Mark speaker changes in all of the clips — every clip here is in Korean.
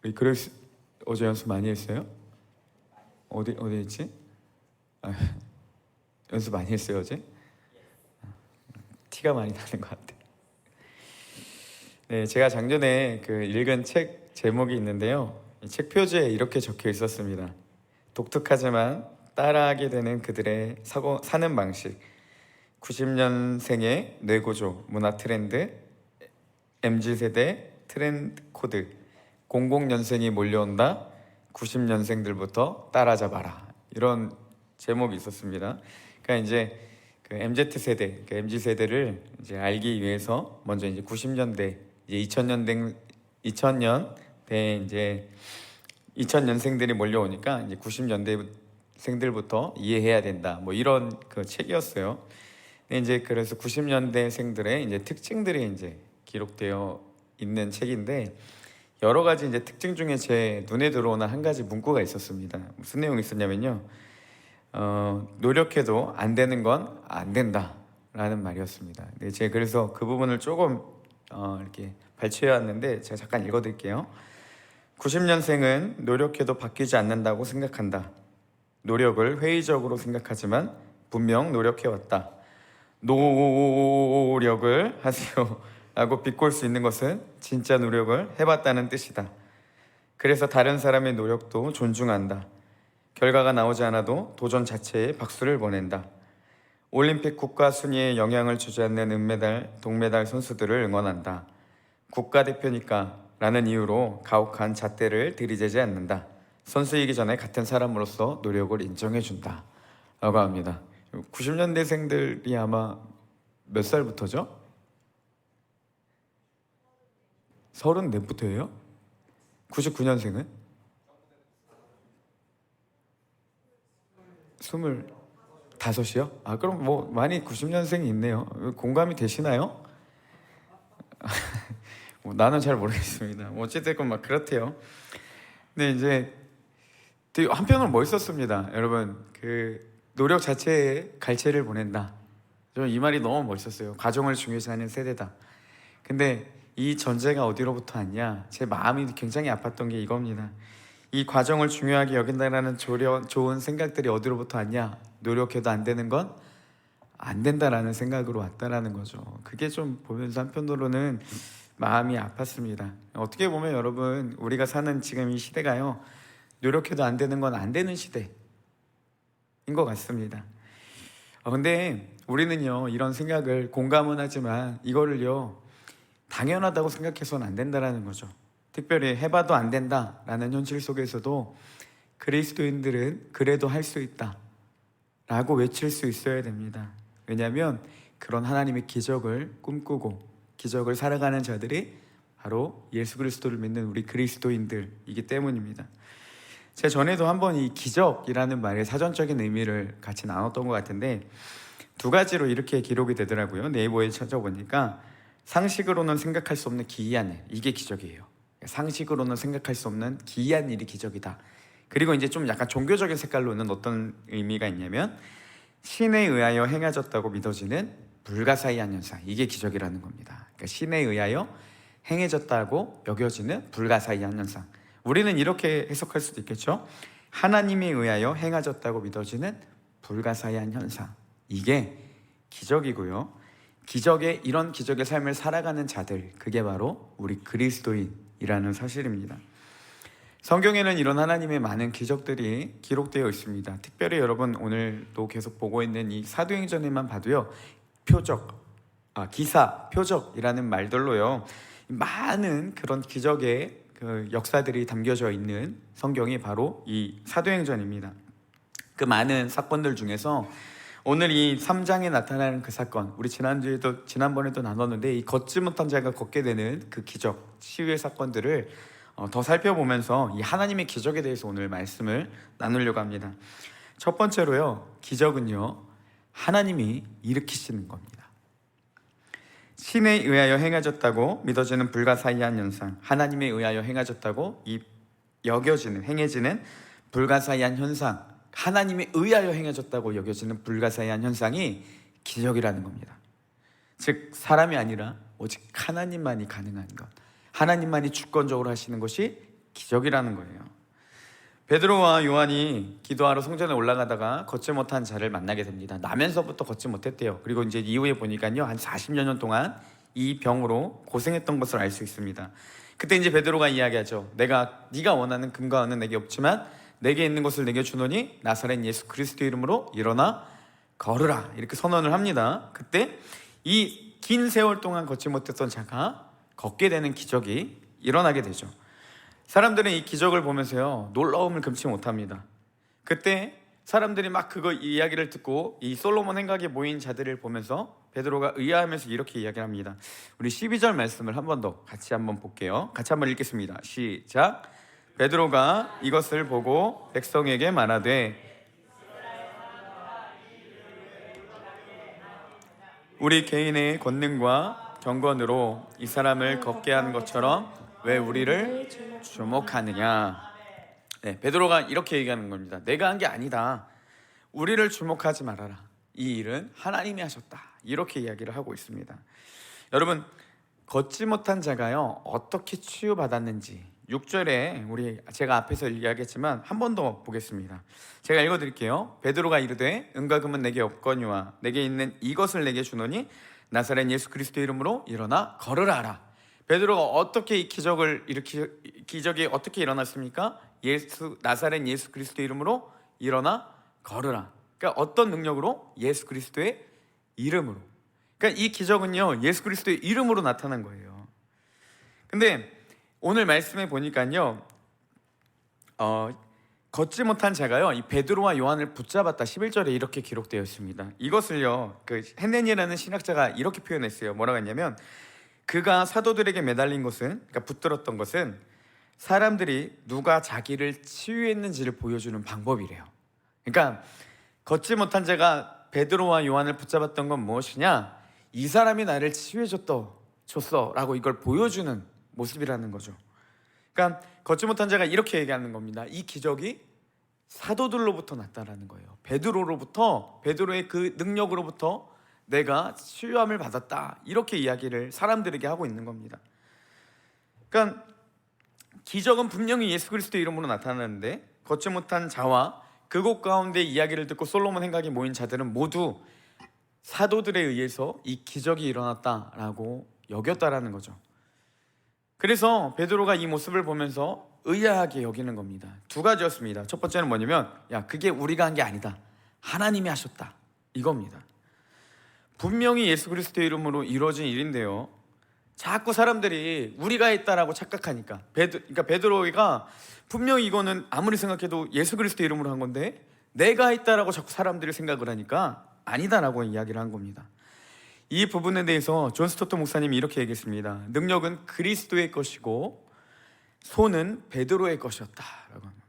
Speaker 1: 우리 그레이스 어제 연습 많이 했어요? 어디 했지? 아, 연습 많이 했어요 어제? 티가 많이 나는 것 같아. 네, 제가 작년에 그 읽은 책 제목이 있는데요. 이 책 표지에 이렇게 적혀 있었습니다. 독특하지만 따라하게 되는 그들의 사는 방식. 90년생의 뇌구조, 문화 트렌드, MZ세대 트렌드 코드. 00년생이 몰려온다. 90년생들부터 따라잡아라. 이런 제목이 있었습니다. 그러니까 이제 그 MZ세대, 그 MZ세대를 이제 알기 위해서 먼저 이제 90년대, 이제 2000년대 이제 2000년생들이 몰려오니까 이제 90년대생들부터 이해해야 된다. 뭐 이런 그 책이었어요. 근데 이제 그래서 90년대생들의 이제 특징들이 이제 기록되어 있는 책인데 여러 가지 이제 특징 중에 제 눈에 들어오는 한 가지 문구가 있었습니다. 무슨 내용이 있었냐면요. 노력해도 안 되는 건 안 된다라는 말이었습니다. 네, 제가 그래서 그 부분을 조금 이렇게 발췌해 왔는데 제가 잠깐 읽어드릴게요. 90년생은 노력해도 바뀌지 않는다고 생각한다. 노력을 회의적으로 생각하지만 분명 노력해왔다. 노력을 하세요 라고 비꼴 수 있는 것은 진짜 노력을 해봤다는 뜻이다. 그래서 다른 사람의 노력도 존중한다. 결과가 나오지 않아도 도전 자체에 박수를 보낸다. 올림픽 국가 순위에 영향을 주지 않는 은메달, 동메달 선수들을 응원한다. 국가대표니까 라는 이유로 가혹한 잣대를 들이대지 않는다. 선수이기 전에 같은 사람으로서 노력을 인정해준다 라고 합니다. 90년대생들이 아마 몇 살부터죠? 34부터예요? 99년생은? 25이요? 아 그럼 뭐 많이 90년생이 있네요. 공감이 되시나요? 뭐 나는 잘 모르겠습니다. 뭐 어쨌든 막 그렇대요. 근데 이제 되게 한편으로 멋있었습니다. 여러분 그 노력 자체에 갈채를 보낸다. 저 이 말이 너무 멋있었어요. 가정을 중요시하는 세대다. 근데 이 전제가 어디로부터 왔냐? 제 마음이 굉장히 아팠던 게 이겁니다. 이 과정을 중요하게 여긴다라는 좋은 생각들이 어디로부터 왔냐? 노력해도 안 되는 건 안 된다라는 생각으로 왔다라는 거죠. 그게 좀 보면서 한편으로는 마음이 아팠습니다. 어떻게 보면 여러분 우리가 사는 지금 이 시대가요. 노력해도 안 되는 건 안 되는 시대인 것 같습니다. 근데 우리는요 이런 생각을 공감은 하지만 이거를요 당연하다고 생각해서는 안 된다라는 거죠. 특별히 해봐도 안 된다라는 현실 속에서도 그리스도인들은 그래도 할 수 있다 라고 외칠 수 있어야 됩니다. 왜냐하면 그런 하나님의 기적을 꿈꾸고 기적을 살아가는 자들이 바로 예수 그리스도를 믿는 우리 그리스도인들이기 때문입니다. 제가 전에도 한번 이 기적이라는 말의 사전적인 의미를 같이 나눴던 것 같은데 두 가지로 이렇게 기록이 되더라고요. 네이버에 찾아보니까 상식으로는 생각할 수 없는 기이한 일, 이게 기적이에요. 상식으로는 생각할 수 없는 기이한 일이 기적이다. 그리고 이제 좀 약간 종교적인 색깔로는 어떤 의미가 있냐면 신에 의하여 행해졌다고 믿어지는 불가사의한 현상, 이게 기적이라는 겁니다. 그러니까 신에 의하여 행해졌다고 여겨지는 불가사의한 현상. 우리는 이렇게 해석할 수도 있겠죠. 하나님에 의하여 행해졌다고 믿어지는 불가사의한 현상, 이게 기적이고요. 이런 기적의 삶을 살아가는 자들, 그게 바로 우리 그리스도인이라는 사실입니다. 성경에는 이런 하나님의 많은 기적들이 기록되어 있습니다. 특별히 여러분 오늘도 계속 보고 있는 이 사도행전에만 봐도요, 기사, 표적이라는 말들로요, 많은 그런 기적의 그 역사들이 담겨져 있는 성경이 바로 이 사도행전입니다. 그 많은 사건들 중에서 오늘 이 3장에 나타나는 그 사건, 우리 지난번에도 나눴는데 이 걷지 못한 자가 걷게 되는 그 기적, 치유의 사건들을 더 살펴보면서 이 하나님의 기적에 대해서 오늘 말씀을 나누려고 합니다. 첫 번째로요, 기적은요 하나님이 일으키시는 겁니다. 신에 의하여 행해졌다고 믿어지는 불가사의한 현상, 하나님에 의하여 행해졌다고 행해지는 불가사의한 현상, 하나님에 의하여 행해졌다고 여겨지는 불가사의한 현상이 기적이라는 겁니다. 즉 사람이 아니라 오직 하나님만이 가능한 것, 하나님만이 주권적으로 하시는 것이 기적이라는 거예요. 베드로와 요한이 기도하러 성전에 올라가다가 걷지 못한 자를 만나게 됩니다. 나면서부터 걷지 못했대요. 그리고 이제 이후에 보니까요, 한 40여 년 동안 이 병으로 고생했던 것을 알 수 있습니다. 그때 이제 베드로가 이야기하죠. 네가 원하는 금과 은은 내게 없지만 내게 있는 것을 내게 주노니 나사렛 예수 그리스도 이름으로 일어나 걸으라, 이렇게 선언을 합니다. 그때 이 긴 세월 동안 걷지 못했던 자가 걷게 되는 기적이 일어나게 되죠. 사람들은 이 기적을 보면서요, 놀라움을 금치 못합니다. 그때 사람들이 막 그거 이야기를 듣고 이 솔로몬 행각에 모인 자들을 보면서 베드로가 의아하면서 이렇게 이야기를 합니다. 우리 12절 말씀을 한 번 더 같이 한번 볼게요. 같이 한번 읽겠습니다. 시작. 베드로가 이것을 보고 백성에게 말하되 우리 개인의 권능과 경건으로 이 사람을 걷게 하는 것처럼 왜 우리를 주목하느냐. 네, 베드로가 이렇게 얘기하는 겁니다. 내가 한 게 아니다. 우리를 주목하지 말아라. 이 일은 하나님이 하셨다. 이렇게 이야기를 하고 있습니다. 여러분, 걷지 못한 자가요, 어떻게 치유받았는지 6절에 제가 앞에서 이야기했지만 한 번 더 보겠습니다. 제가 읽어드릴게요. 베드로가 이르되 은과 금은 내게 없거니와 내게 있는 이것을 내게 주노니 나사렛 예수 그리스도 이름으로 일어나 걸으라. 베드로가 어떻게 이 기적이 어떻게 일어났습니까? 나사렛 예수 그리스도 이름으로 일어나 걸으라. 그러니까 어떤 능력으로? 예수 그리스도의 이름으로. 그러니까 이 기적은요, 예수 그리스도의 이름으로 나타난 거예요. 근데 오늘 말씀에 보니까요, 걷지 못한 자가요, 이 베드로와 요한을 붙잡았다. 11절에 이렇게 기록되어 있습니다. 이것을요, 그 헨넨이라는 신학자가 이렇게 표현했어요. 뭐라고 했냐면, 그가 사도들에게 매달린 것은, 그러니까 붙들었던 것은 사람들이 누가 자기를 치유했는지를 보여주는 방법이래요. 그러니까 걷지 못한 자가 베드로와 요한을 붙잡았던 건 무엇이냐? 이 사람이 나를 줬어 라고 이걸 보여주는 모습이라는 거죠. 그러니까 걷지 못한 자가 이렇게 얘기하는 겁니다. 이 기적이 사도들로부터 났다라는 거예요. 베드로의 그 능력으로부터 내가 치유함을 받았다, 이렇게 이야기를 사람들에게 하고 있는 겁니다. 그러니까 기적은 분명히 예수 그리스도 이름으로 나타나는데, 걷지 못한 자와 그곳 가운데 이야기를 듣고 솔로몬 행각에 모인 자들은 모두 사도들에 의해서 이 기적이 일어났다라고 여겼다라는 거죠. 그래서 베드로가 이 모습을 보면서 의아하게 여기는 겁니다. 두 가지였습니다. 첫 번째는 뭐냐면, 그게 우리가 한 게 아니다, 하나님이 하셨다, 이겁니다. 분명히 예수 그리스도의 이름으로 이루어진 일인데요, 자꾸 사람들이 우리가 했다라고 착각하니까, 그러니까 베드로가 분명히 이거는 아무리 생각해도 예수 그리스도 이름으로 한 건데 내가 했다라고 자꾸 사람들이 생각을 하니까 아니다라고 이야기를 한 겁니다. 이 부분에 대해서 존 스토트 목사님이 이렇게 얘기했습니다. 능력은 그리스도의 것이고 손은 베드로의 것이었다라고 합니다.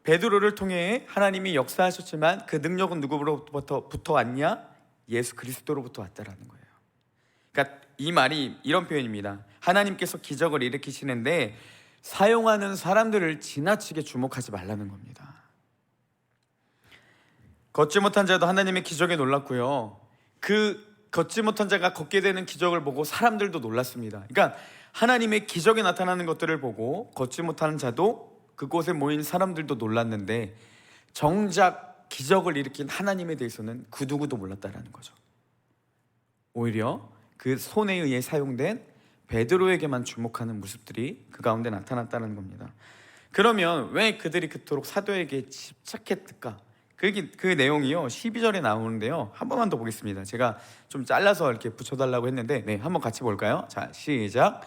Speaker 1: 베드로를 통해 하나님이 역사하셨지만 그 능력은 누구로부터 왔냐? 예수 그리스도로부터 왔다라는 거예요. 그러니까 이 말이 이런 표현입니다. 하나님께서 기적을 일으키시는데 사용하는 사람들을 지나치게 주목하지 말라는 겁니다. 걷지 못한 자도 하나님의 기적에 놀랐고요, 그 걷지 못한 자가 걷게 되는 기적을 보고 사람들도 놀랐습니다. 그러니까 하나님의 기적에 나타나는 것들을 보고 걷지 못하는 자도 그곳에 모인 사람들도 놀랐는데, 정작 기적을 일으킨 하나님에 대해서는 그 누구도 몰랐다라는 거죠. 오히려 그 손에 의해 사용된 베드로에게만 주목하는 모습들이 그 가운데 나타났다는 겁니다. 그러면 왜 그들이 그토록 사도에게 집착했을까? 그 내용이요, 12절에 나오는데요, 한 번만 더 보겠습니다. 제가 좀 잘라서 이렇게 붙여달라고 했는데, 한번 같이 볼까요? 자, 시작.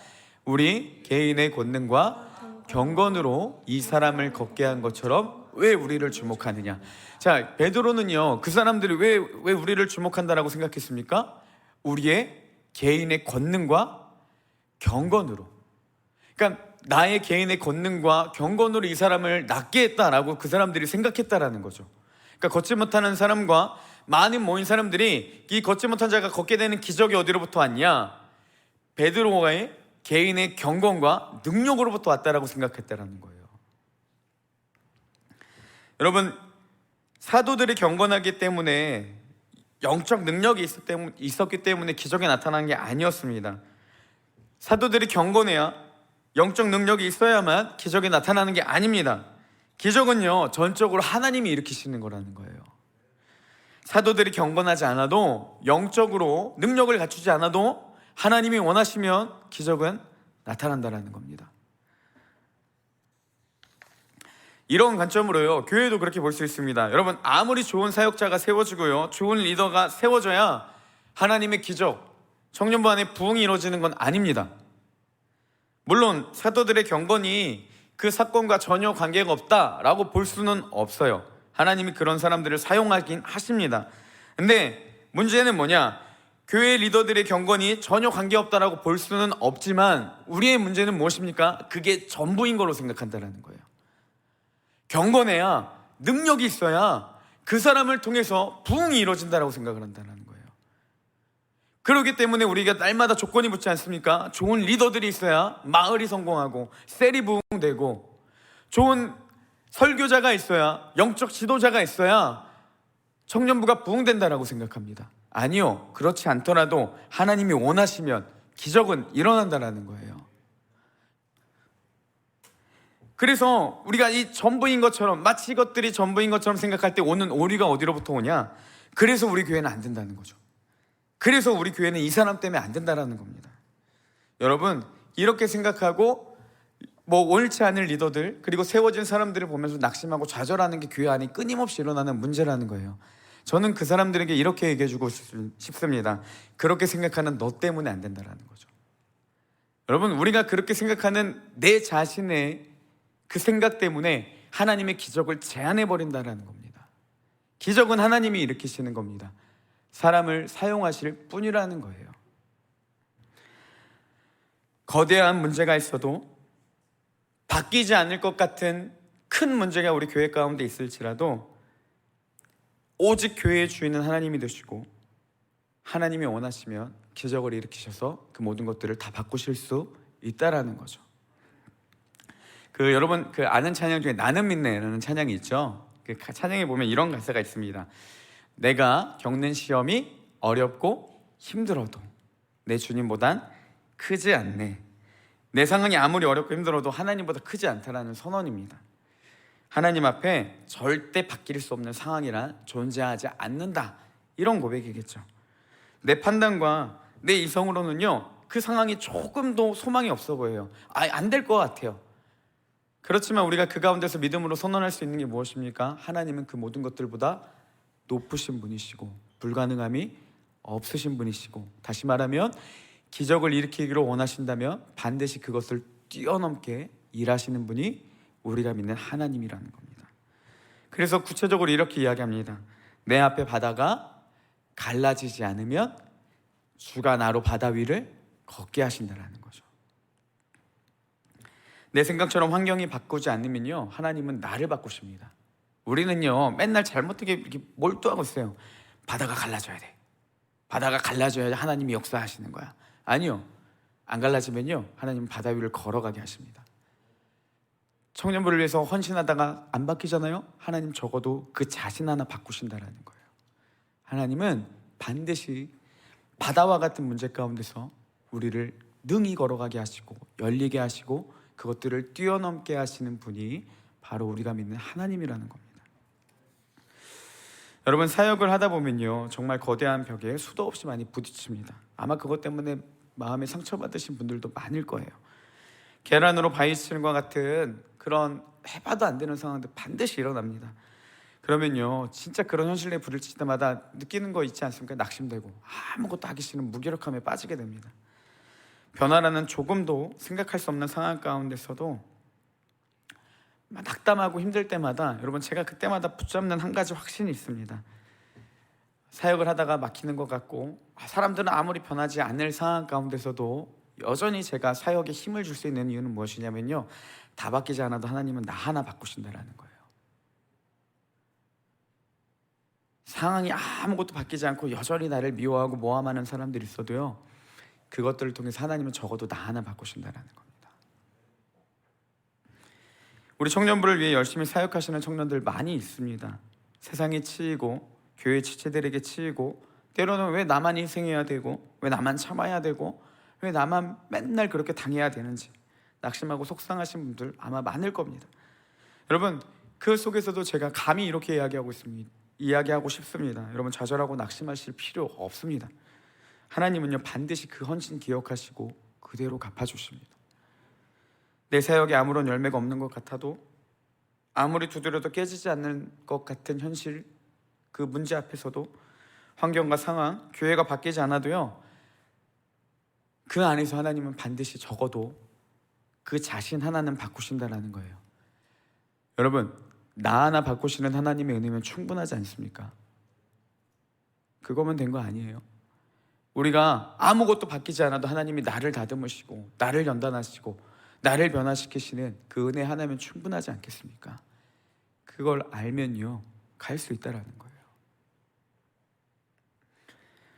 Speaker 1: 우리 개인의 권능과 경건으로 이 사람을 걷게 한 것처럼 왜 우리를 주목하느냐. 자, 베드로는요, 그 사람들이 왜 우리를 주목한다라고 생각했습니까? 우리의 개인의 권능과 경건으로. 그러니까 나의 개인의 권능과 경건으로 이 사람을 낫게 했다라고 그 사람들이 생각했다라는 거죠. 그러니까 걷지 못하는 사람과 많은 모인 사람들이, 이 걷지 못한 자가 걷게 되는 기적이 어디로부터 왔냐? 베드로의 개인의 경건과 능력으로부터 왔다라고 생각했다라는 거예요. 여러분, 사도들이 경건하기 때문에, 영적 능력이 있었기 때문에 기적이 나타난 게 아니었습니다. 사도들이 경건해야 영적 능력이 있어야만 기적이 나타나는 게 아닙니다. 기적은요, 전적으로 하나님이 일으키시는 거라는 거예요. 사도들이 경건하지 않아도, 영적으로 능력을 갖추지 않아도 하나님이 원하시면 기적은 나타난다는 겁니다. 이런 관점으로요, 교회도 그렇게 볼 수 있습니다. 여러분, 아무리 좋은 사역자가 세워지고요, 좋은 리더가 세워져야 하나님의 기적, 청년부 안에 부흥이 이루어지는 건 아닙니다. 물론 사도들의 경건이 그 사건과 전혀 관계가 없다라고 볼 수는 없어요. 하나님이 그런 사람들을 사용하긴 하십니다. 근데 문제는 뭐냐? 교회 리더들의 경건이 전혀 관계없다라고 볼 수는 없지만 우리의 문제는 무엇입니까? 그게 전부인 걸로 생각한다는 거예요. 경건해야, 능력이 있어야 그 사람을 통해서 부흥이 이루어진다라고 생각을 한다는 거예요. 그렇기 때문에 우리가 날마다 조건이 붙지 않습니까? 좋은 리더들이 있어야 마을이 성공하고 셀이 부흥되고, 좋은 설교자가 있어야, 영적 지도자가 있어야 청년부가 부흥된다라고 생각합니다. 아니요, 그렇지 않더라도 하나님이 원하시면 기적은 일어난다라는 거예요. 그래서 우리가 이 전부인 것처럼, 마치 이것들이 전부인 것처럼 생각할 때 오는 오류가 어디로부터 오냐? 그래서 우리 교회는 안 된다는 거죠. 그래서 우리 교회는 이 사람 때문에 안 된다라는 겁니다. 여러분, 이렇게 생각하고 옳지 않은 리더들, 그리고 세워진 사람들을 보면서 낙심하고 좌절하는 게 교회 안에 끊임없이 일어나는 문제라는 거예요. 저는 그 사람들에게 이렇게 얘기해주고 싶습니다. 그렇게 생각하는 너 때문에 안 된다라는 거죠. 여러분, 우리가 그렇게 생각하는 내 자신의 그 생각 때문에 하나님의 기적을 제한해버린다는 겁니다. 기적은 하나님이 일으키시는 겁니다. 사람을 사용하실 뿐이라는 거예요. 거대한 문제가 있어도, 바뀌지 않을 것 같은 큰 문제가 우리 교회 가운데 있을지라도 오직 교회의 주인은 하나님이 되시고, 하나님이 원하시면 기적을 일으키셔서 그 모든 것들을 다 바꾸실 수 있다라는 거죠. 여러분 아는 찬양 중에 나는 믿네라는 찬양이 있죠. 그 찬양에 보면 이런 가사가 있습니다. 내가 겪는 시험이 어렵고 힘들어도 내 주님보단 크지 않네. 내 상황이 아무리 어렵고 힘들어도 하나님보다 크지 않다라는 선언입니다. 하나님 앞에 절대 바뀔 수 없는 상황이란 존재하지 않는다, 이런 고백이겠죠. 내 판단과 내 이성으로는요, 그 상황이 조금도 소망이 없어 보여요. 안 될 것 같아요. 그렇지만 우리가 그 가운데서 믿음으로 선언할 수 있는 게 무엇입니까? 하나님은 그 모든 것들보다 높으신 분이시고 불가능함이 없으신 분이시고, 다시 말하면 기적을 일으키기를 원하신다면 반드시 그것을 뛰어넘게 일하시는 분이 우리가 믿는 하나님이라는 겁니다. 그래서 구체적으로 이렇게 이야기합니다. 내 앞에 바다가 갈라지지 않으면 주가 나로 바다 위를 걷게 하신다는 거죠. 내 생각처럼 환경이 바꾸지 않으면요, 하나님은 나를 바꾸십니다. 우리는요, 맨날 잘못되게 이렇게 몰두하고 있어요. 바다가 갈라져야 돼. 바다가 갈라져야 하나님이 역사하시는 거야. 아니요, 안 갈라지면요, 하나님은 바다 위를 걸어가게 하십니다. 청년부를 위해서 헌신하다가 안 바뀌잖아요. 하나님 적어도 그 자신 하나 바꾸신다라는 거예요. 하나님은 반드시 바다와 같은 문제 가운데서 우리를 능히 걸어가게 하시고 열리게 하시고 그것들을 뛰어넘게 하시는 분이 바로 우리가 믿는 하나님이라는 겁니다. 여러분, 사역을 하다 보면요, 정말 거대한 벽에 수도 없이 많이 부딪힙니다. 아마 그것 때문에 마음에 상처받으신 분들도 많을 거예요. 계란으로 바위치는 것 같은 그런 해봐도 안 되는 상황들 반드시 일어납니다. 그러면요, 진짜 그런 현실에 부딪힐 때마다 느끼는 거 있지 않습니까? 낙심되고 아무것도 하기 싫은 무기력함에 빠지게 됩니다. 변화라는 조금도 생각할 수 없는 상황 가운데서도 낙담하고 힘들 때마다, 여러분, 제가 그때마다 붙잡는 한 가지 확신이 있습니다. 사역을 하다가 막히는 것 같고 사람들은 아무리 변하지 않을 상황 가운데서도 여전히 제가 사역에 힘을 줄 수 있는 이유는 무엇이냐면요, 다 바뀌지 않아도 하나님은 나 하나 바꾸신다라는 거예요. 상황이 아무것도 바뀌지 않고 여전히 나를 미워하고 모함하는 사람들이 있어도요, 그것들을 통해서 하나님은 적어도 나 하나 바꾸신다라는 겁니다. 우리 청년부를 위해 열심히 사역하시는 청년들 많이 있습니다. 세상에 치이고 교회 지체들에게 치이고, 때로는 왜 나만 희생해야 되고 왜 나만 참아야 되고 왜 나만 맨날 그렇게 당해야 되는지, 낙심하고 속상하신 분들 아마 많을 겁니다. 여러분, 그 속에서도 제가 감히 이렇게 이야기하고 싶습니다. 여러분, 좌절하고 낙심하실 필요 없습니다. 하나님은요, 반드시 그 헌신 기억하시고 그대로 갚아주십니다. 내 사역에 아무런 열매가 없는 것 같아도, 아무리 두드려도 깨지지 않는 것 같은 현실, 그 문제 앞에서도, 환경과 상황, 교회가 바뀌지 않아도요, 그 안에서 하나님은 반드시 적어도 그 자신 하나는 바꾸신다라는 거예요. 여러분, 나 하나 바꾸시는 하나님의 은혜면 충분하지 않습니까? 그거면 된 거 아니에요. 우리가 아무것도 바뀌지 않아도 하나님이 나를 다듬으시고 나를 연단하시고 나를 변화시키시는 그 은혜 하나면 충분하지 않겠습니까? 그걸 알면요, 갈 수 있다라는 거예요.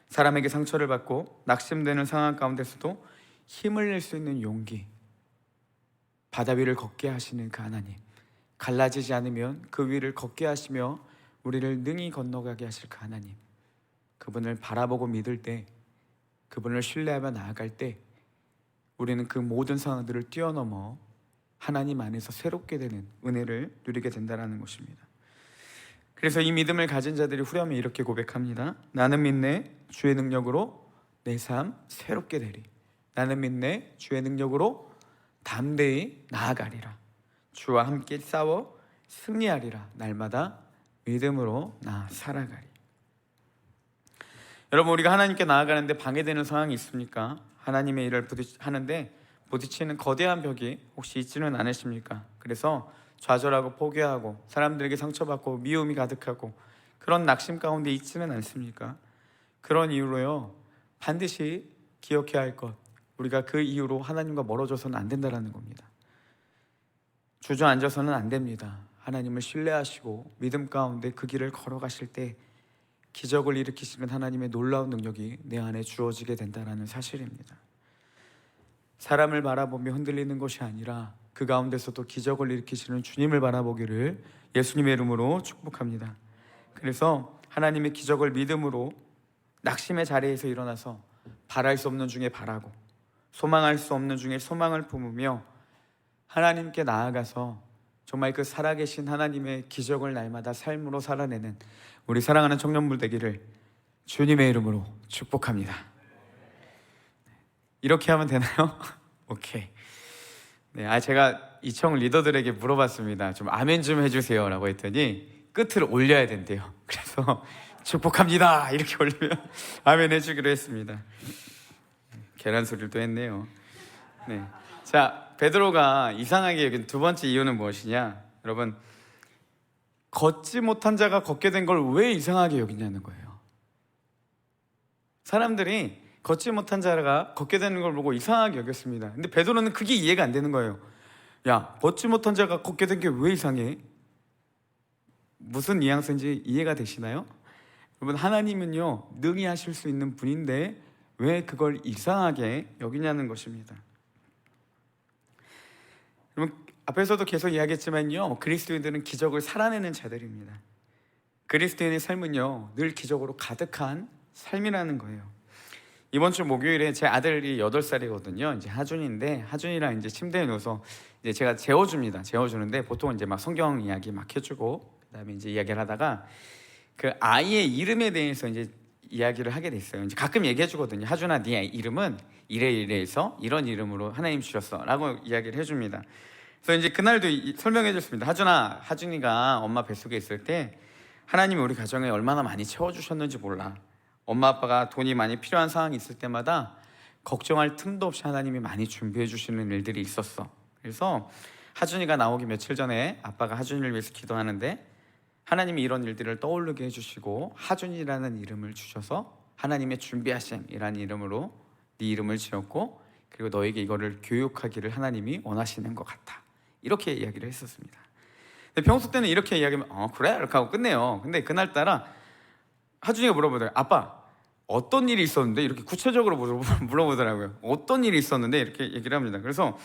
Speaker 1: 사람에게 상처를 받고 낙심되는 상황 가운데서도 힘을 낼 수 있는 용기, 바다 위를 걷게 하시는 그 하나님, 갈라지지 않으면 그 위를 걷게 하시며 우리를 능히 건너가게 하실 그 하나님, 그분을 바라보고 믿을 때, 그분을 신뢰하며 나아갈 때 우리는 그 모든 상황들을 뛰어넘어 하나님 안에서 새롭게 되는 은혜를 누리게 된다는 것입니다. 그래서 이 믿음을 가진 자들이 후렴에 이렇게 고백합니다. 나는 믿네 주의 능력으로 내 삶 새롭게 되리. 나는 믿네 주의 능력으로 담대히 나아가리라. 주와 함께 싸워 승리하리라. 날마다 믿음으로 나 살아가리. 여러분, 우리가 하나님께 나아가는데 방해되는 상황이 있습니까? 하나님의 일을 하는데 부딪히는 거대한 벽이 혹시 있지는 않으십니까? 그래서 좌절하고 포기하고 사람들에게 상처받고 미움이 가득하고 그런 낙심 가운데 있지는 않습니까? 그런 이유로요, 반드시 기억해야 할 것, 우리가 그 이유로 하나님과 멀어져서는 안 된다는 겁니다. 주저앉아서는 안 됩니다. 하나님을 신뢰하시고 믿음 가운데 그 길을 걸어가실 때 기적을 일으키시는 하나님의 놀라운 능력이 내 안에 주어지게 된다는 사실입니다. 사람을 바라보며 흔들리는 것이 아니라 그 가운데서도 기적을 일으키시는 주님을 바라보기를 예수님의 이름으로 축복합니다. 그래서 하나님의 기적을 믿음으로 낙심의 자리에서 일어나서 바랄 수 없는 중에 바라고 소망할 수 없는 중에 소망을 품으며 하나님께 나아가서 정말 그 살아계신 하나님의 기적을 날마다 삶으로 살아내는 우리 사랑하는 청년들 되기를 주님의 이름으로 축복합니다. 이렇게 하면 되나요? 오케이. 네, 제가 이청 리더들에게 물어봤습니다. 좀 아멘 좀 해주세요 라고 했더니 끝을 올려야 된대요. 그래서 축복합니다 이렇게 올리면 아멘 해주기로 했습니다. 계란 소리를 또 했네요. 네. 자, 베드로가 이상하게 여긴 두 번째 이유는 무엇이냐? 여러분, 걷지 못한 자가 걷게 된 걸 왜 이상하게 여기냐는 거예요. 사람들이 걷지 못한 자가 걷게 되는 걸 보고 이상하게 여겼습니다. 근데 베드로는 그게 이해가 안 되는 거예요. 야, 걷지 못한 자가 걷게 된 게 왜 이상해? 무슨 뉘앙스인지 이해가 되시나요? 여러분, 하나님은요 능히 하실 수 있는 분인데 왜 그걸 이상하게 여기냐는 것입니다. 여러분, 앞에서도 계속 이야기했지만요, 그리스도인들은 기적을 살아내는 자들입니다. 그리스도인의 삶은요 늘 기적으로 가득한 삶이라는 거예요. 이번 주 목요일에 제 아들이 8살이거든요. 이제 하준인데, 하준이랑 이제 침대에 누워서 이제 제가 재워주는데 보통 이제 막 성경 이야기 막 해주고 그다음에 이제 이야기를 하다가 그 아이의 이름에 대해서 이제 이야기를 하게 됐어요. 이제 가끔 얘기해주거든요. 하준아, 네 이름은 이래이래해서 이런 이름으로 하나님 주셨어라고 이야기를 해줍니다. 그래서 이제 그날도 설명해줬습니다. 하준아, 하준이가 엄마 뱃속에 있을 때 하나님이 우리 가정에 얼마나 많이 채워주셨는지 몰라. 엄마 아빠가 돈이 많이 필요한 상황이 있을 때마다 걱정할 틈도 없이 하나님이 많이 준비해 주시는 일들이 있었어. 그래서 하준이가 나오기 며칠 전에 아빠가 하준이를 위해서 기도하는데 하나님이 이런 일들을 떠오르게 해주시고 하준이라는 이름을 주셔서 하나님의 준비하심이라는 이름으로 네 이름을 지었고, 그리고 너에게 이거를 교육하기를 하나님이 원하시는 것 같아, 이렇게 이야기를 했었습니다. 근데 평소 때는 이렇게 이야기하면 그래? 이렇게 하고 끝내요. 근데 그날따라 하준이가 물어보더라고요. 아빠, 어떤 일이 있었는데? 이렇게 구체적으로 물어보더라고요. 어떤 일이 있었는데? 이렇게 얘기를 합니다. 그래서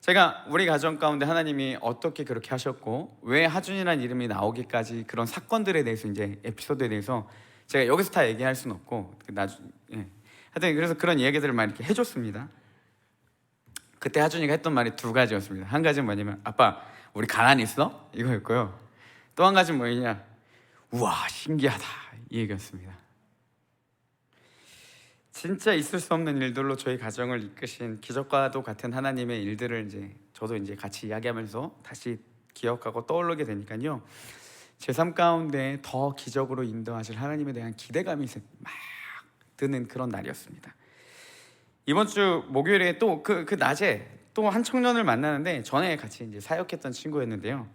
Speaker 1: 제가 우리 가정 가운데 하나님이 어떻게 그렇게 하셨고 왜 하준이라는 이름이 나오기까지 그런 사건들에 대해서, 이제 에피소드에 대해서 제가 여기서 다 얘기할 수는 없고 하여튼 그래서 그런 이야기들을 많이 이렇게 해줬습니다. 그때 하준이가 했던 말이 두 가지였습니다. 한 가지는 뭐냐면 아빠 우리 가난이 있어? 이거였고요. 또 한 가지는 뭐였냐? 우와 신기하다 이 얘기였습니다. 진짜 있을 수 없는 일들로 저희 가정을 이끄신 기적과도 같은 하나님의 일들을 이제 저도 이제 같이 이야기하면서 다시 기억하고 떠오르게 되니까요. 제 삶 가운데 더 기적으로 인도하실 하나님에 대한 기대감이 막 드는 그런 날이었습니다. 이번 주 목요일에 또 그 낮에 또 한 청년을 만나는데 전에 같이 이제 사역했던 친구였는데요.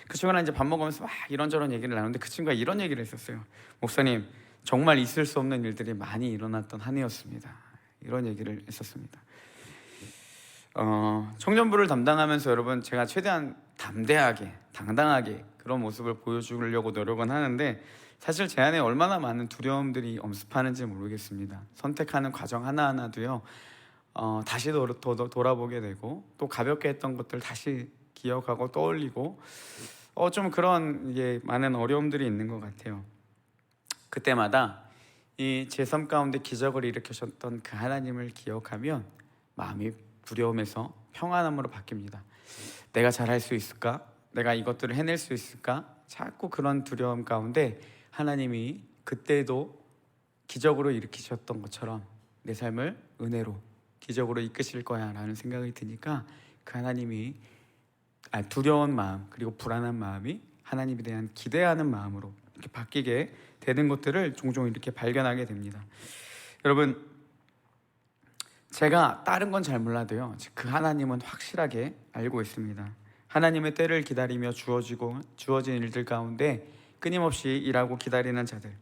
Speaker 1: 그 친구랑 이제 밥 먹으면서 막 이런저런 얘기를 나누는데 그 친구가 이런 얘기를 했었어요. 목사님, 정말 있을 수 없는 일들이 많이 일어났던 한 해였습니다. 이런 얘기를 했었습니다. 청년부를 담당하면서 여러분 제가 최대한 담대하게 당당하게 그런 모습을 보여주려고 노력은 하는데 사실 제 안에 얼마나 많은 두려움들이 엄습하는지 모르겠습니다. 선택하는 과정 하나하나도요 다시 돌아보게 되고 또 가볍게 했던 것들 다시 기억하고 떠올리고 좀 그런 많은 어려움들이 있는 것 같아요. 그때마다 이 제 삶 가운데 기적을 일으키셨던 그 하나님을 기억하면 마음이 두려움에서 평안함으로 바뀝니다. 내가 잘할 수 있을까? 내가 이것들을 해낼 수 있을까? 자꾸 그런 두려움 가운데 하나님이 그때도 기적으로 일으키셨던 것처럼 내 삶을 은혜로 기적으로 이끄실 거야 라는 생각이 드니까 그 하나님이 두려운 마음 그리고 불안한 마음이 하나님에 대한 기대하는 마음으로 이렇게 바뀌게 되는 것들을 종종 이렇게 발견하게 됩니다. 여러분 제가 다른 건 잘 몰라도요 그 하나님은 확실하게 알고 있습니다. 하나님의 때를 기다리며 주어진 일들 가운데 끊임없이 일하고 기다리는 자들,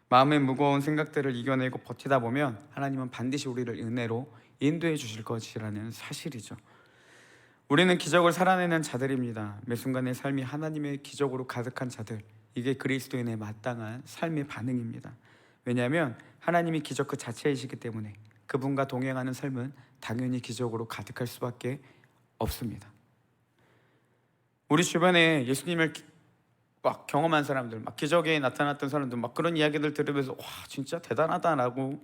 Speaker 1: 마음의 무거운 생각들을 이겨내고 버티다 보면 하나님은 반드시 우리를 은혜로 인도해 주실 것이라는 사실이죠. 우리는 기적을 살아내는 자들입니다. 매 순간의 삶이 하나님의 기적으로 가득한 자들, 이게 그리스도인의 마땅한 삶의 반응입니다. 왜냐하면 하나님이 기적 그 자체이시기 때문에 그분과 동행하는 삶은 당연히 기적으로 가득할 수밖에 없습니다. 우리 주변에 예수님을 막 경험한 사람들, 막 기적에 나타났던 사람들, 막 그런 이야기들 들으면서 와 진짜 대단하다라고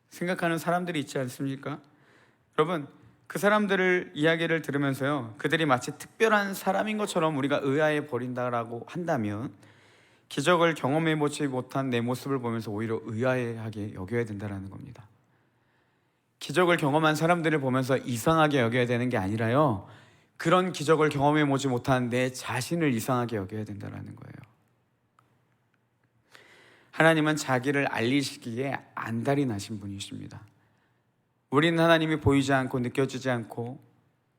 Speaker 1: 생각하는 사람들이 있지 않습니까? 여러분 그 사람들을 이야기를 들으면서요 그들이 마치 특별한 사람인 것처럼 우리가 의아해 버린다라고 한다면 기적을 경험해보지 못한 내 모습을 보면서 오히려 의아해하게 여겨야 된다는 겁니다. 기적을 경험한 사람들을 보면서 이상하게 여겨야 되는 게 아니라요 그런 기적을 경험해보지 못한 내 자신을 이상하게 여겨야 된다는 거예요. 하나님은 자기를 알리시기에 안달이 나신 분이십니다. 우리는 하나님이 보이지 않고 느껴지지 않고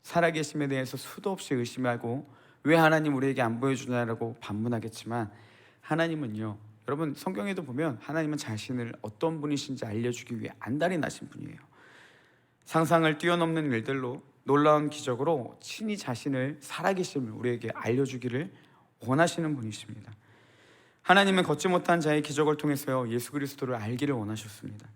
Speaker 1: 살아계심에 대해서 수도 없이 의심하고 왜 하나님 우리에게 안 보여주냐라고 반문하겠지만 하나님은요 여러분 성경에도 보면 하나님은 자신을 어떤 분이신지 알려주기 위해 안달이 나신 분이에요. 상상을 뛰어넘는 일들로 놀라운 기적으로 친히 자신을 살아계심을 우리에게 알려주기를 원하시는 분이십니다. 하나님은 걷지 못한 자의 기적을 통해서요 예수 그리스도를 알기를 원하셨습니다.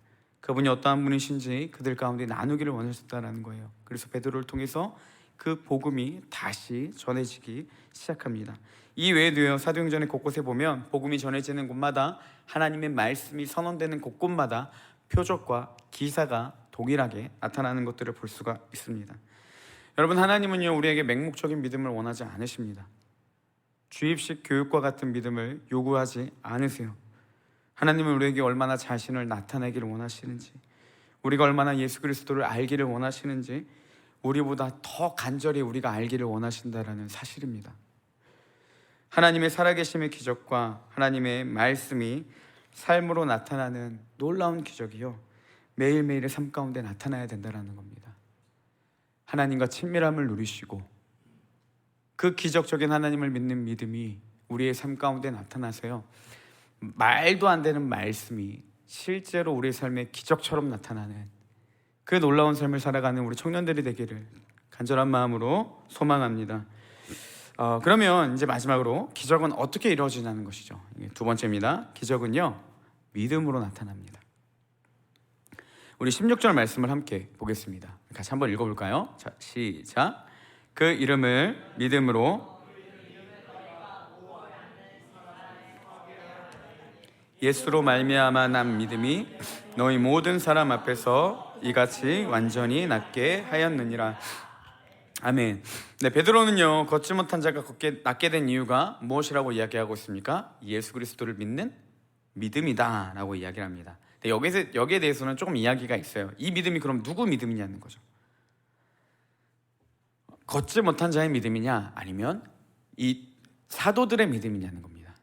Speaker 1: 그분이 어떠한 분이신지 그들 가운데 나누기를 원하셨다는 거예요. 그래서 베드로를 통해서 그 복음이 다시 전해지기 시작합니다. 이 외에도요 사도행전의 곳곳에 보면 복음이 전해지는 곳마다 하나님의 말씀이 선언되는 곳곳마다 표적과 기사가 동일하게 나타나는 것들을 볼 수가 있습니다. 여러분 하나님은요 우리에게 맹목적인 믿음을 원하지 않으십니다. 주입식 교육과 같은 믿음을 요구하지 않으세요. 하나님은 우리에게 얼마나 자신을 나타내기를 원하시는지, 우리가 얼마나 예수 그리스도를 알기를 원하시는지 우리보다 더 간절히 우리가 알기를 원하신다라는 사실입니다. 하나님의 살아계심의 기적과 하나님의 말씀이 삶으로 나타나는 놀라운 기적이요 매일매일의 삶 가운데 나타나야 된다는 겁니다. 하나님과 친밀함을 누리시고 그 기적적인 하나님을 믿는 믿음이 우리의 삶 가운데 나타나서요 말도 안 되는 말씀이 실제로 우리의 삶에 기적처럼 나타나는 그 놀라운 삶을 살아가는 우리 청년들이 되기를 간절한 마음으로 소망합니다. 그러면 이제 마지막으로 기적은 어떻게 이루어지냐는 것이죠. 두 번째입니다. 기적은요 믿음으로 나타납니다. 우리 16절 말씀을 함께 보겠습니다. 같이 한번 읽어볼까요? 자, 시작. 그 이름을 믿음으로 예수로 말미암아 난 믿음이 너희 모든 사람 앞에서 이같이 완전히 낫게 하였느니라. 아멘. 네, 베드로는요 걷지 못한 자가 낫게 된 이유가 무엇이라고 이야기하고 있습니까? 예수 그리스도를 믿는 믿음이다 라고 이야기를 합니다. 여기에 대해서는 조금 이야기가 있어요. 이 믿음이 그럼 누구 믿음이냐는 거죠. 걷지 못한 자의 믿음이냐, 아니면 이 사도들의 믿음이냐는 겁니다.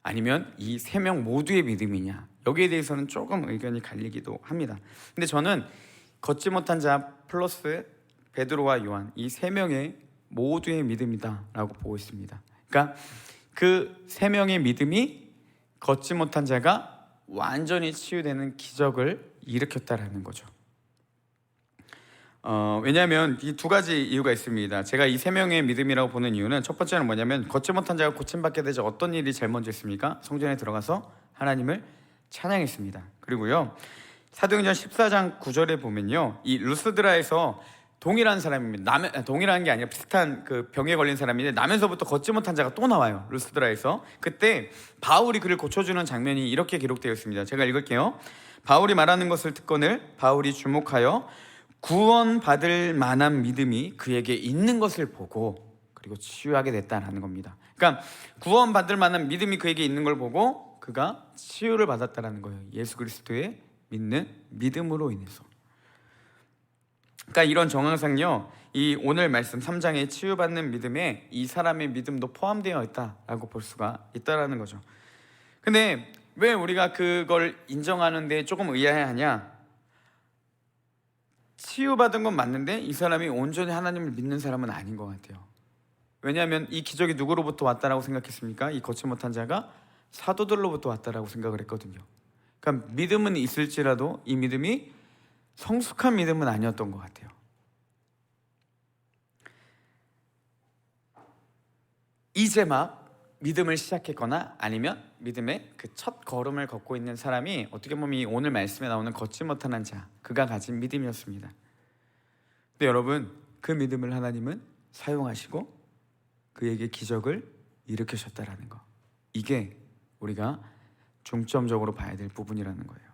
Speaker 1: 아니면 이 세 명 모두의 믿음이냐, 여기에 대해서는 조금 의견이 갈리기도 합니다. 근데 저는 걷지 못한 자 플러스 베드로와 요한, 이 세 명의 모두의 믿음이다 라고 보고 있습니다. 그러니까 그 세 명의 믿음이 걷지 못한 자가 완전히 치유되는 기적을 일으켰다라는 거죠. 왜냐하면 이 두 가지 이유가 있습니다. 제가 이 세 명의 믿음이라고 보는 이유는, 첫 번째는 뭐냐면, 걷지 못한 자가 고침받게 되자 어떤 일이 제일 먼저 있습니까? 성전에 들어가서 하나님을 찬양했습니다. 그리고요, 사도행전 14장 9절에 보면요, 이 루스드라에서 동일한 사람입니다. 동일한 게 아니라 비슷한 그 병에 걸린 사람인데, 나면서부터 걷지 못한 자가 또 나와요, 루스드라에서. 그때 바울이 그를 고쳐주는 장면이 이렇게 기록되어 있습니다. 제가 읽을게요. 바울이 말하는 것을 듣거늘 바울이 주목하여 구원받을 만한 믿음이 그에게 있는 것을 보고, 그리고 치유하게 됐다는 겁니다. 그러니까 구원받을 만한 믿음이 그에게 있는 걸 보고 그가 치유를 받았다는 거예요. 예수 그리스도의 믿는 믿음으로 인해서. 그러니까 이런 정황상요, 이 오늘 말씀 3장의 치유받는 믿음에 이 사람의 믿음도 포함되어 있다라고 볼 수가 있다라는 거죠. 근데 왜 우리가 그걸 인정하는데 조금 의아해하냐? 치유받은 건 맞는데 이 사람이 온전히 하나님을 믿는 사람은 아닌 것 같아요. 왜냐하면 이 기적이 누구로부터 왔다라고 생각했습니까? 이 걷지 못한 자가 사도들로부터 왔다라고 생각을 했거든요. 그러니까 믿음은 있을지라도 이 믿음이 성숙한 믿음은 아니었던 것 같아요. 이제 막 믿음을 시작했거나 아니면 믿음의 그 첫 걸음을 걷고 있는 사람이 어떻게 보면 이 오늘 말씀에 나오는 걷지 못하는 자, 그가 가진 믿음이었습니다. 근데 여러분, 그 믿음을 하나님은 사용하시고 그에게 기적을 일으키셨다라는 거, 이게 우리가 중점적으로 봐야 될 부분이라는 거예요.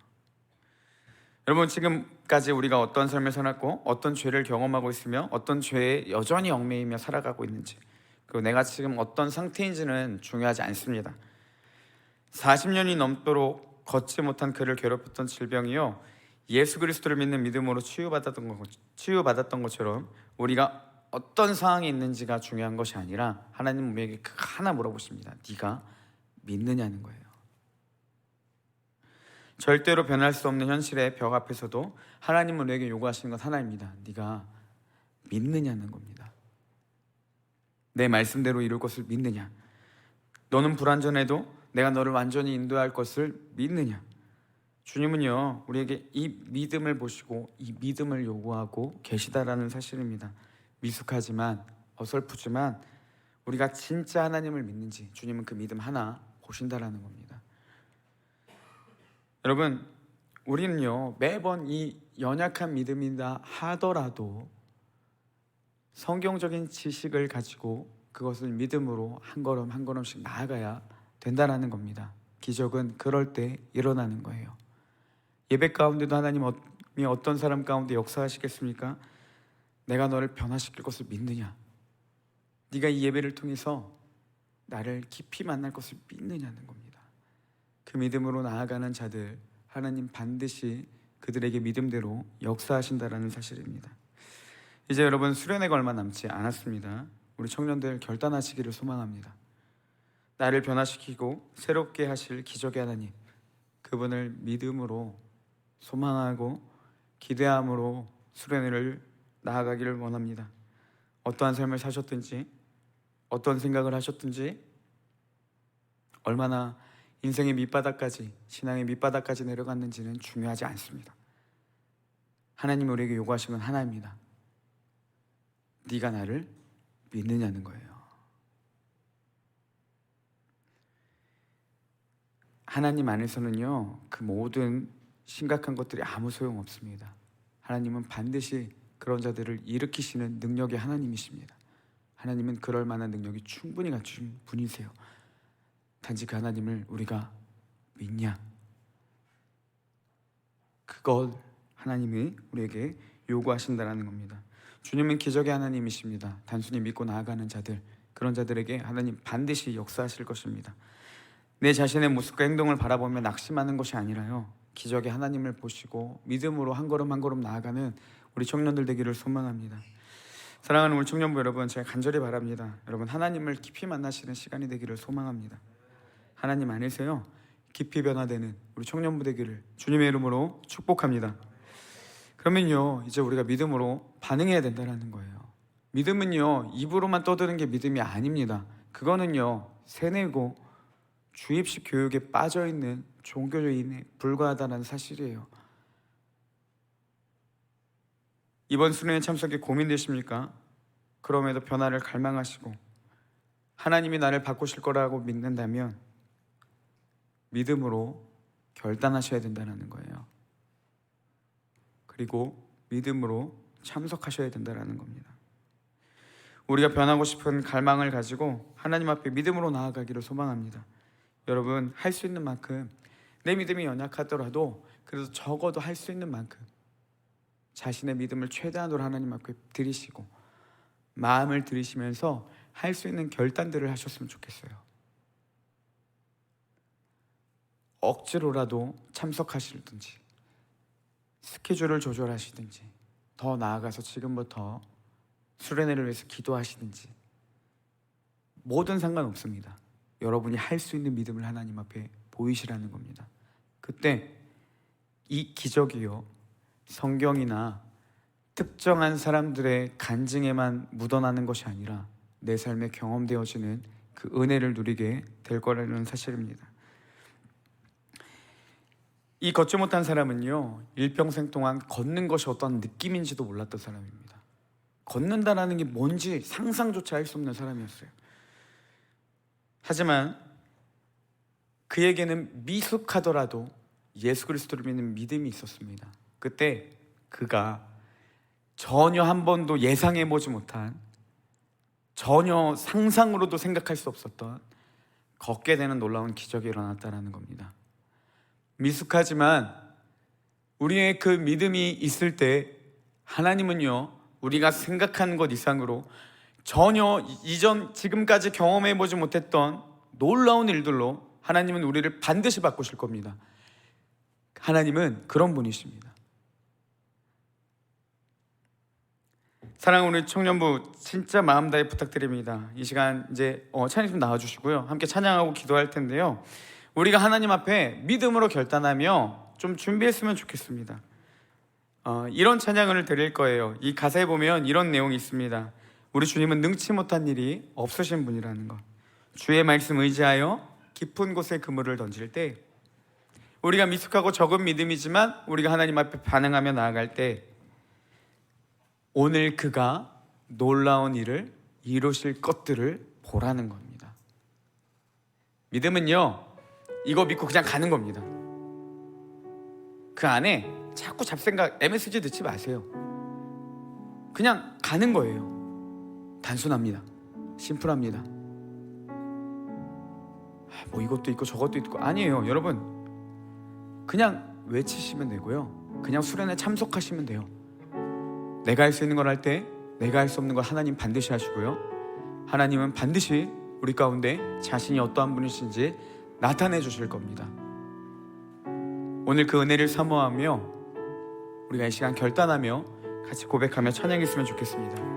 Speaker 1: 여러분, 지금까지 우리가 어떤 삶을 살았고 어떤 죄를 경험하고 있으며 어떤 죄에 여전히 얽매이며 살아가고 있는지, 그리고 내가 지금 어떤 상태인지는 중요하지 않습니다. 40년이 넘도록 걷지 못한 그를 괴롭혔던 질병이요, 예수 그리스도를 믿는 믿음으로 치유받았던 것처럼 우리가 어떤 상황에 있는지가 중요한 것이 아니라 하나님 우리에게 하나 물어보십니다. 네가 믿느냐는 거예요. 절대로 변할 수 없는 현실의 벽 앞에서도 하나님은 우리에게 요구하시는 것 하나입니다. 네가 믿느냐는 겁니다. 내 말씀대로 이룰 것을 믿느냐? 너는 불완전해도 내가 너를 완전히 인도할 것을 믿느냐? 주님은요, 우리에게 이 믿음을 보시고 이 믿음을 요구하고 계시다라는 사실입니다. 미숙하지만 어설프지만 우리가 진짜 하나님을 믿는지 주님은 그 믿음 하나 보신다라는 겁니다. 여러분, 우리는요, 매번 이 연약한 믿음이다 하더라도 성경적인 지식을 가지고 그것을 믿음으로 한 걸음 한 걸음씩 나아가야 된다라는 겁니다. 기적은 그럴 때 일어나는 거예요. 예배 가운데도 하나님이 어떤 사람 가운데 역사하시겠습니까? 내가 너를 변화시킬 것을 믿느냐? 네가 이 예배를 통해서 나를 깊이 만날 것을 믿느냐는 겁니다. 그 믿음으로 나아가는 자들, 하나님 반드시 그들에게 믿음대로 역사하신다라는 사실입니다. 이제 여러분, 수련회가 얼마 남지 않았습니다. 우리 청년들 결단하시기를 소망합니다. 나를 변화시키고 새롭게 하실 기적의 하나님, 그분을 믿음으로 소망하고 기대함으로 수련회를 나아가기를 원합니다. 어떠한 삶을 사셨든지, 어떤 생각을 하셨든지, 얼마나 인생의 밑바닥까지, 신앙의 밑바닥까지 내려갔는지는 중요하지 않습니다. 하나님이 우리에게 요구하시는 건 하나입니다. 네가 나를 믿느냐는 거예요. 하나님 안에서는요, 그 모든 심각한 것들이 아무 소용 없습니다. 하나님은 반드시 그런 자들을 일으키시는 능력의 하나님이십니다. 하나님은 그럴 만한 능력이 충분히 갖추신 분이세요. 단지 그 하나님을 우리가 믿냐? 그걸 하나님이 우리에게 요구하신다라는 겁니다. 주님은 기적의 하나님이십니다. 단순히 믿고 나아가는 자들, 그런 자들에게 하나님 반드시 역사하실 것입니다. 내 자신의 모습과 행동을 바라보며 낙심하는 것이 아니라요, 기적의 하나님을 보시고 믿음으로 한 걸음 한 걸음 나아가는 우리 청년들 되기를 소망합니다. 사랑하는 우리 청년부 여러분, 제가 간절히 바랍니다. 여러분, 하나님을 깊이 만나시는 시간이 되기를 소망합니다. 하나님 안에서요 깊이 변화되는 우리 청년부 되기를 주님의 이름으로 축복합니다. 그러면요, 이제 우리가 믿음으로 반응해야 된다는 거예요. 믿음은요 입으로만 떠드는 게 믿음이 아닙니다. 그거는요 세뇌고 주입식 교육에 빠져있는 종교인에 불과하다는 사실이에요. 이번 수련회 참석에 고민되십니까? 그럼에도 변화를 갈망하시고 하나님이 나를 바꾸실 거라고 믿는다면 믿음으로 결단하셔야 된다는 거예요. 그리고 믿음으로 참석하셔야 된다는 겁니다. 우리가 변하고 싶은 갈망을 가지고 하나님 앞에 믿음으로 나아가기를 소망합니다. 여러분, 할 수 있는 만큼, 내 믿음이 연약하더라도 그래도 적어도 할 수 있는 만큼 자신의 믿음을 최대한으로 하나님 앞에 드리시고 마음을 들이시면서 할 수 있는 결단들을 하셨으면 좋겠어요. 억지로라도 참석하시든지 스케줄을 조절하시든지 더 나아가서 지금부터 수련회를 위해서 기도하시든지 뭐든 상관없습니다. 여러분이 할 수 있는 믿음을 하나님 앞에 보이시라는 겁니다. 그때 이 기적이요 성경이나 특정한 사람들의 간증에만 묻어나는 것이 아니라 내 삶에 경험되어지는 그 은혜를 누리게 될 거라는 사실입니다. 이 걷지 못한 사람은요 일평생 동안 걷는 것이 어떤 느낌인지도 몰랐던 사람입니다. 걷는다라는 게 뭔지 상상조차 할 수 없는 사람이었어요. 하지만 그에게는 미숙하더라도 예수 그리스도를 믿는 믿음이 있었습니다. 그때 그가 전혀 한 번도 예상해보지 못한, 전혀 상상으로도 생각할 수 없었던 걷게 되는 놀라운 기적이 일어났다는 겁니다. 미숙하지만 우리의 그 믿음이 있을 때 하나님은요 우리가 생각하는 것 이상으로 전혀 지금까지 경험해보지 못했던 놀라운 일들로 하나님은 우리를 반드시 바꾸실 겁니다. 하나님은 그런 분이십니다. 사랑하는 우리 청년부, 진짜 마음 다해 부탁드립니다. 이 시간 이제 찬양 좀 나와주시고요, 함께 찬양하고 기도할 텐데요, 우리가 하나님 앞에 믿음으로 결단하며 좀 준비했으면 좋겠습니다. 이런 찬양을 드릴 거예요. 이 가사에 보면 이런 내용이 있습니다. 우리 주님은 능치 못한 일이 없으신 분이라는 것. 주의 말씀 의지하여 깊은 곳에 그물을 던질 때, 우리가 미숙하고 적은 믿음이지만 우리가 하나님 앞에 반응하며 나아갈 때 오늘 그가 놀라운 일을 이루실 것들을 보라는 겁니다. 믿음은요 이거 믿고 그냥 가는 겁니다. 그 안에 자꾸 잡생각, MSG 넣지 마세요. 그냥 가는 거예요. 단순합니다. 심플합니다. 뭐 이것도 있고 저것도 있고 아니에요. 여러분, 그냥 외치시면 되고요, 그냥 수련회 참석하시면 돼요. 내가 할 수 있는 걸 할 때 내가 할 수 없는 걸 하나님 반드시 하시고요, 하나님은 반드시 우리 가운데 자신이 어떠한 분이신지 나타내 주실 겁니다. 오늘 그 은혜를 사모하며 우리가 이 시간 결단하며 같이 고백하며 찬양했으면 좋겠습니다.